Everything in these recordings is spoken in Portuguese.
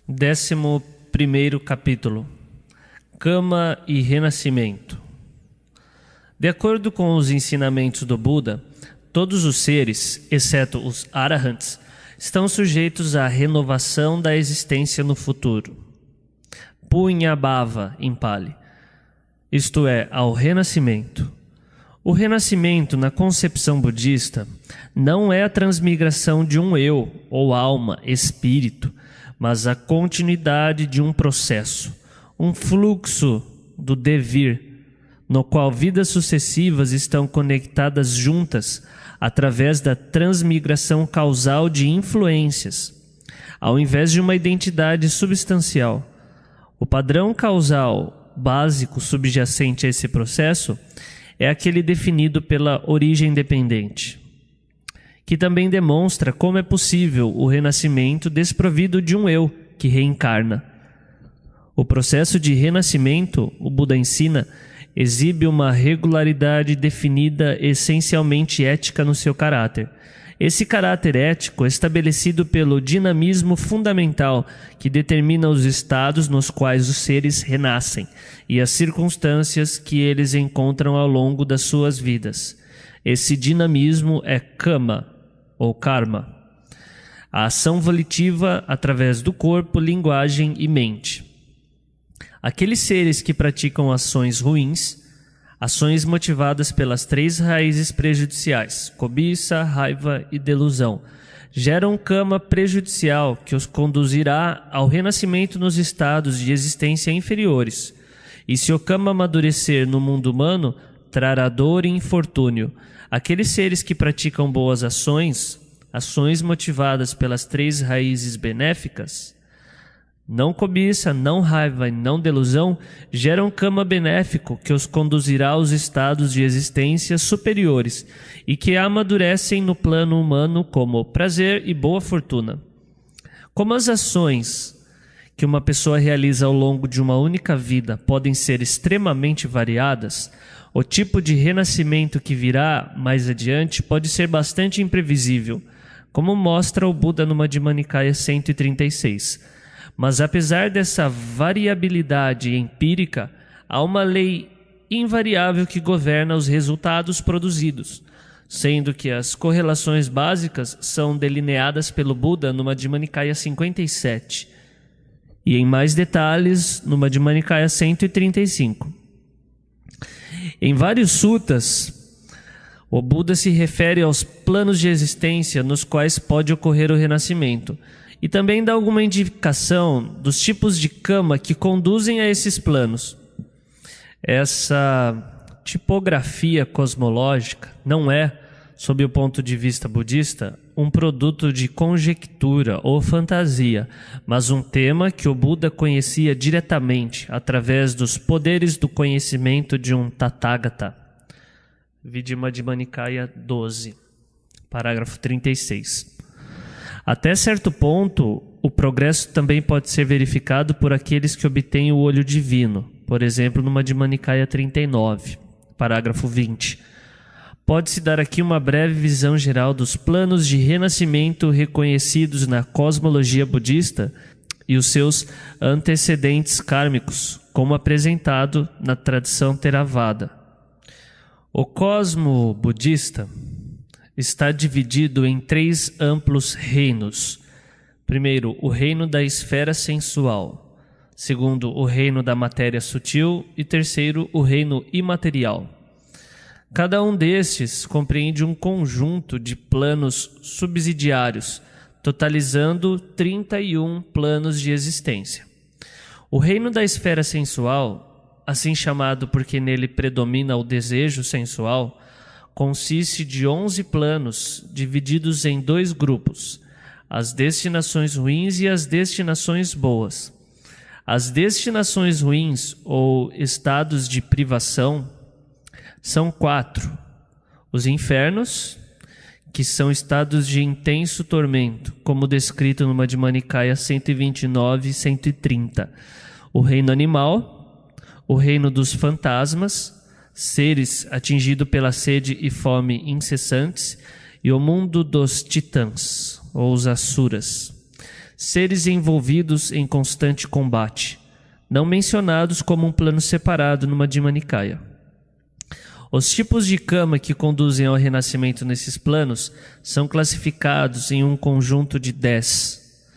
11º capítulo. Kama e renascimento. De acordo com os ensinamentos do Buda, todos os seres, exceto os arahants, estão sujeitos à renovação da existência no futuro. Punyabhava em Pali, isto é, ao renascimento. O renascimento, na concepção budista, não é a transmigração de um eu, ou alma, espírito, mas a continuidade de um processo, um fluxo do devir, no qual vidas sucessivas estão conectadas juntas através da transmigração causal de influências, ao invés de uma identidade substancial. O padrão causal básico subjacente a esse processo é aquele definido pela origem dependente, que também demonstra como é possível o renascimento desprovido de um eu que reencarna. O processo de renascimento, o Buda ensina, exibe uma regularidade definida essencialmente ética no seu caráter. Esse caráter ético é estabelecido pelo dinamismo fundamental que determina os estados nos quais os seres renascem e as circunstâncias que eles encontram ao longo das suas vidas. Esse dinamismo é kama, ou karma, a ação volitiva através do corpo, linguagem e mente. Aqueles seres que praticam ações ruins, ações motivadas pelas 3 raízes prejudiciais, cobiça, raiva e delusão, geram um kama prejudicial que os conduzirá ao renascimento nos estados de existência inferiores. E se o kama amadurecer no mundo humano, trará dor e infortúnio. Aqueles seres que praticam boas ações, ações motivadas pelas 3 raízes benéficas, não cobiça, não raiva e não delusão, geram um kama benéfico que os conduzirá aos estados de existência superiores e que amadurecem no plano humano como prazer e boa fortuna. Como as ações que uma pessoa realiza ao longo de uma única vida podem ser extremamente variadas, o tipo de renascimento que virá mais adiante pode ser bastante imprevisível, como mostra o Buda no Madhyama Nikaya 136. Mas apesar dessa variabilidade empírica, há uma lei invariável que governa os resultados produzidos, sendo que as correlações básicas são delineadas pelo Buda no Madhyama Nikaya 57 e em mais detalhes no Madhyama Nikaya 135. Em vários suttas, o Buda se refere aos planos de existência nos quais pode ocorrer o renascimento e também dá alguma indicação dos tipos de kama que conduzem a esses planos. Essa tipografia cosmológica não é, sob o ponto de vista budista, um produto de conjectura ou fantasia, mas um tema que o Buda conhecia diretamente através dos poderes do conhecimento de um Tathagata. Vide Madhyama Nikaya 12, parágrafo 36. Até certo ponto, o progresso também pode ser verificado por aqueles que obtêm o olho divino, por exemplo, no Madhyama Nikaya 39, parágrafo 20. Pode-se dar aqui uma breve visão geral dos planos de renascimento reconhecidos na cosmologia budista e os seus antecedentes kármicos, como apresentado na tradição Theravada. O cosmo budista está dividido em 3 amplos reinos. Primeiro, o reino da esfera sensual. Segundo, o reino da matéria sutil. E terceiro, o reino imaterial. Cada um destes compreende um conjunto de planos subsidiários, totalizando 31 planos de existência. O reino da esfera sensual, assim chamado porque nele predomina o desejo sensual, consiste de 11 planos divididos em 2 grupos, as destinações ruins e as destinações boas. As destinações ruins ou estados de privação são 4. Os infernos, que são estados de intenso tormento, como descrito no Madhyama Nikaya 129 e 130. O reino animal, o reino dos fantasmas, seres atingidos pela sede e fome incessantes, e o mundo dos titãs, ou os asuras, seres envolvidos em constante combate, não mencionados como um plano separado no Madhya Nikaya. Os tipos de kama que conduzem ao renascimento nesses planos são classificados em um conjunto de 10.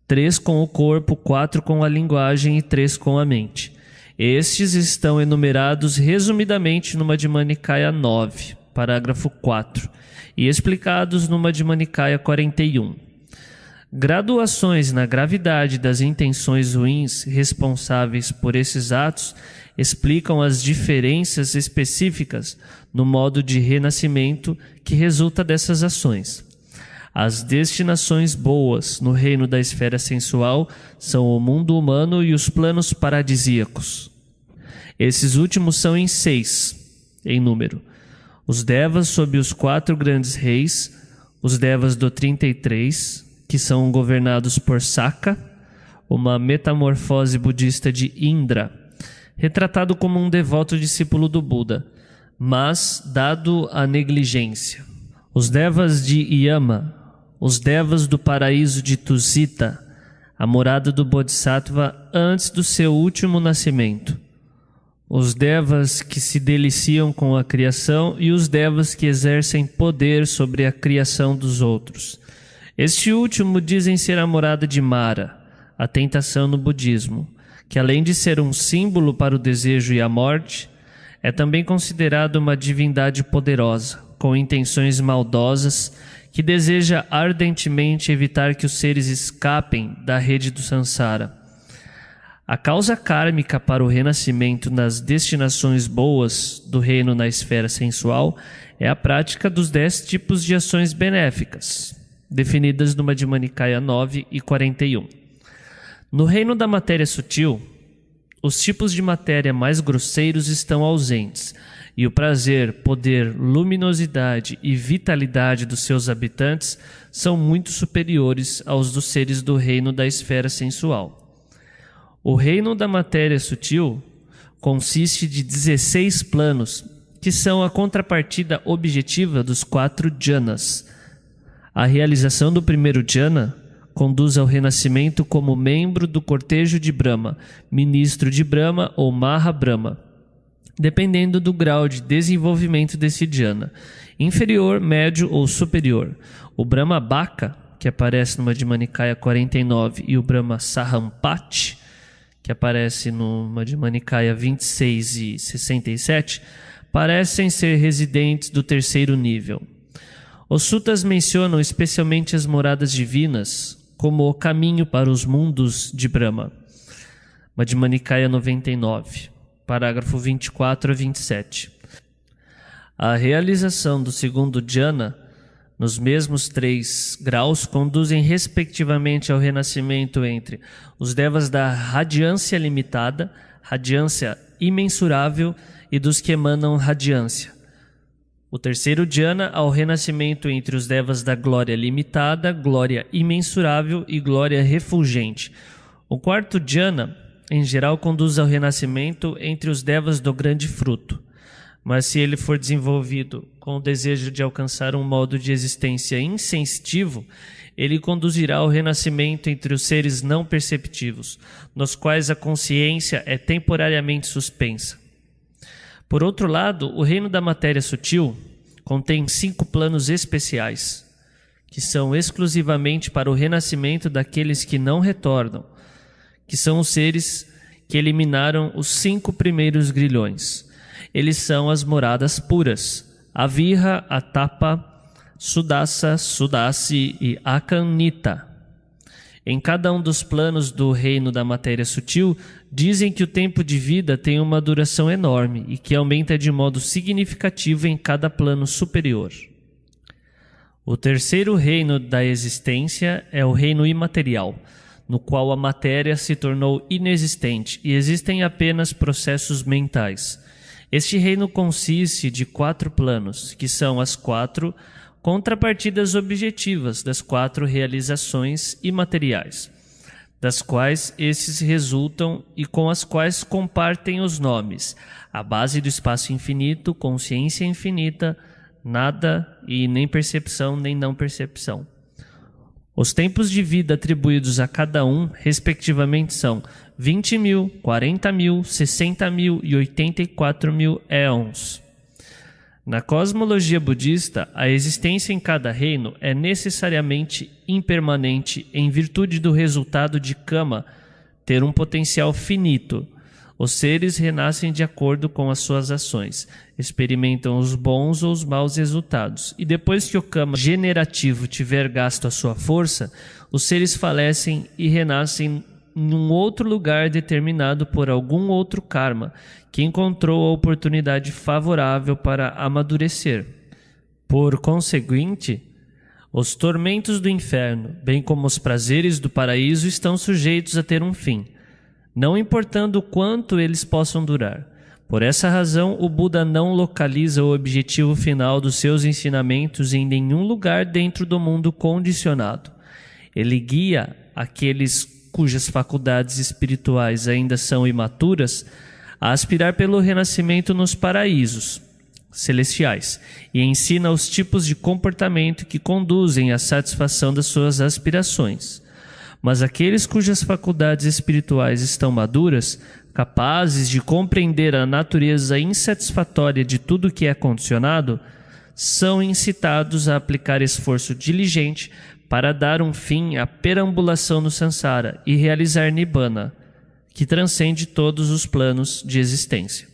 3 com o corpo, 4 com a linguagem e 3 com a mente. Estes estão enumerados resumidamente no Madhya Nikaya 9, parágrafo 4, e explicados no Madhya Nikaya 41. Graduações na gravidade das intenções ruins responsáveis por esses atos explicam as diferenças específicas no modo de renascimento que resulta dessas ações. As destinações boas no reino da esfera sensual são o mundo humano e os planos paradisíacos. Esses últimos são em 6, em número. Os devas sob os 4 grandes reis, os devas do 33, que são governados por Saka, uma metamorfose budista de Indra, retratado como um devoto discípulo do Buda, mas dado a negligência. Os devas de Yama, os devas do paraíso de Tusita, a morada do Bodhisattva antes do seu último nascimento. Os devas que se deliciam com a criação e os devas que exercem poder sobre a criação dos outros. Este último dizem ser a morada de Mara, a tentação no budismo, que além de ser um símbolo para o desejo e a morte, é também considerado uma divindade poderosa, com intenções maldosas, que deseja ardentemente evitar que os seres escapem da rede do Sansara. A causa kármica para o renascimento nas destinações boas do reino na esfera sensual é a prática dos 10 tipos de ações benéficas, definidas no Madhya Nikaya 9 e 41. No reino da matéria sutil, os tipos de matéria mais grosseiros estão ausentes, e o prazer, poder, luminosidade e vitalidade dos seus habitantes são muito superiores aos dos seres do reino da esfera sensual. O reino da matéria sutil consiste de 16 planos, que são a contrapartida objetiva dos 4 jhanas. A realização do primeiro jhana conduz ao renascimento como membro do cortejo de Brahma, ministro de Brahma ou Mahabrahma, dependendo do grau de desenvolvimento desse jhana, inferior, médio ou superior. O Brahma Baka, que aparece no Madhya Nikaya 49, e o Brahma Sahampati, que aparece no Madhya Nikaya 26 e 67, parecem ser residentes do terceiro nível. Os sutas mencionam especialmente as moradas divinas como o caminho para os mundos de Brahma. Madhya Nikaya 99, parágrafo 24 a 27. A realização do segundo jhana, nos mesmos 3 graus, conduzem respectivamente ao renascimento entre os devas da radiância limitada, radiância imensurável e dos que emanam radiância. O terceiro jhana ao renascimento entre os devas da glória limitada, glória imensurável e glória refulgente. O quarto jhana, em geral, conduz ao renascimento entre os devas do grande fruto. Mas se ele for desenvolvido com o desejo de alcançar um modo de existência insensitivo, ele conduzirá ao renascimento entre os seres não perceptivos, nos quais a consciência é temporariamente suspensa. Por outro lado, o reino da matéria sutil contém 5 planos especiais, que são exclusivamente para o renascimento daqueles que não retornam, que são os seres que eliminaram os 5 primeiros grilhões. Eles são as moradas puras, Aviha, Atapa, Sudasa, Sudasi e Akanita. Em cada um dos planos do reino da matéria sutil, dizem que o tempo de vida tem uma duração enorme e que aumenta de modo significativo em cada plano superior. O terceiro reino da existência é o reino imaterial, no qual a matéria se tornou inexistente e existem apenas processos mentais. Este reino consiste de 4 planos, que são as 4 contrapartidas objetivas das 4 realizações imateriais, das quais esses resultam e com as quais compartem os nomes: a base do espaço infinito, consciência infinita, nada e nem percepção nem não percepção. Os tempos de vida atribuídos a cada um, respectivamente, são 20.000, 40.000, 60.000 e 84.000 éons. Na cosmologia budista, a existência em cada reino é necessariamente impermanente em virtude do resultado de Kama ter um potencial finito. Os seres renascem de acordo com as suas ações, experimentam os bons ou os maus resultados, e depois que o Kama generativo tiver gasto a sua força, os seres falecem e renascem em um outro lugar determinado por algum outro karma que encontrou a oportunidade favorável para amadurecer. Por conseguinte, os tormentos do inferno, bem como os prazeres do paraíso, estão sujeitos a ter um fim, não importando o quanto eles possam durar. Por essa razão, o Buda não localiza o objetivo final dos seus ensinamentos em nenhum lugar dentro do mundo condicionado. Ele guia aqueles cujas faculdades espirituais ainda são imaturas a aspirar pelo renascimento nos paraísos celestiais e ensina os tipos de comportamento que conduzem à satisfação das suas aspirações. Mas aqueles cujas faculdades espirituais estão maduras, capazes de compreender a natureza insatisfatória de tudo que é condicionado, são incitados a aplicar esforço diligente para dar um fim à perambulação no samsara e realizar Nibbana, que transcende todos os planos de existência.